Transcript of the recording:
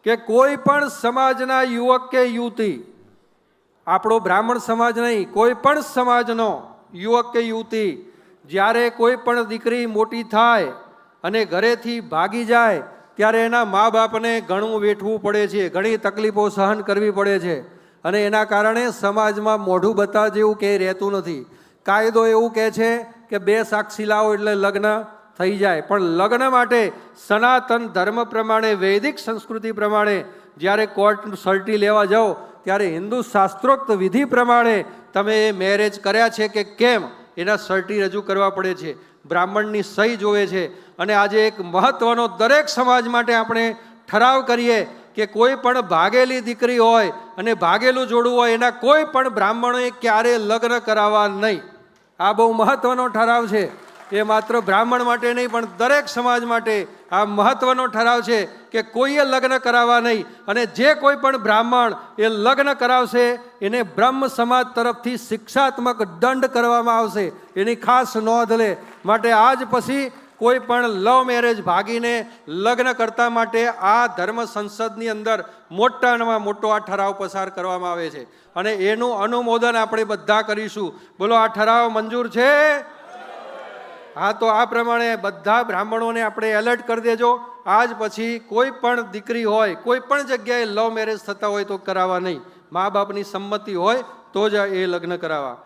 કે કોઈ પણ સમાજના યુવક કે યુવતી, આપણો બ્રાહ્મણ સમાજ નહીં, કોઈ પણ સમાજનો યુવક કે યુવતી જ્યારે કોઈ પણ દીકરી મોટી થાય અને ઘરેથી ભાગી જાય ત્યારે એના મા બાપને ઘણું વેઠવું પડે છે, ઘણી તકલીફો સહન કરવી પડે છે અને એના કારણે સમાજમાં મોઢું બતા જેવું કે રહેતું નથી. કાયદો એવું કહે છે કે 2 સાક્ષી લાવો એટલે લગ્ન થઈ જાય, પણ લગ્ન માટે સનાતન ધર્મ પ્રમાણે, વૈદિક સંસ્કૃતિ પ્રમાણે જ્યારે કોર્ટ સર્ટી લેવા જાઓ ત્યારે હિન્દુ શાસ્ત્રોક્ત વિધિ પ્રમાણે તમે એ મેરેજ કર્યા છે કે કેમ એના સર્ટી રજૂ કરવા પડે છે, બ્રાહ્મણની સહી જોવે છે. અને આજે એક મહત્વનો દરેક સમાજ માટે આપણે ઠરાવ કરીએ કે કોઈ પણ ભાગેલી દીકરી હોય અને ભાગેલું જોડું હોય એના કોઈ પણ બ્રાહ્મણોએ ક્યારે લગ્ન કરાવવા નહીં. આ બહુ મહત્વનો ઠરાવ છે. એ માત્ર બ્રાહ્મણ માટે નહીં પણ દરેક સમાજ માટે આ મહત્વનો ઠરાવ છે કે કોઈએ લગ્ન કરાવવા નહીં. અને જે કોઈ પણ બ્રાહ્મણ એ લગ્ન કરાવશે એને બ્રહ્મ સમાજ તરફથી શિક્ષાત્મક દંડ કરવામાં આવશે, એની ખાસ નોંધ લે. માટે આજ પછી કોઈ પણ લવ મેરેજ ભાગીને લગ્ન કરતા માટે આ ધર્મ સંસદની અંદર મોટામાં મોટો આ ઠરાવ પસાર કરવામાં આવે છે અને એનું અનુમોદન આપણે બધા કરીશું. બોલો, આ ઠરાવ મંજૂર છે? હા, તો આ પ્રમાણે બધા બ્રાહ્મણોને આપણે એલર્ટ કરી દેજો. આજ પછી કોઈ પણ દીકરી હોય, કોઈ પણ જગ્યાએ લવ મેરેજ થતા હોય તો કરાવવા નહીં. મા બાપની સંમતિ હોય તો જ એ લગ્ન કરાવવા.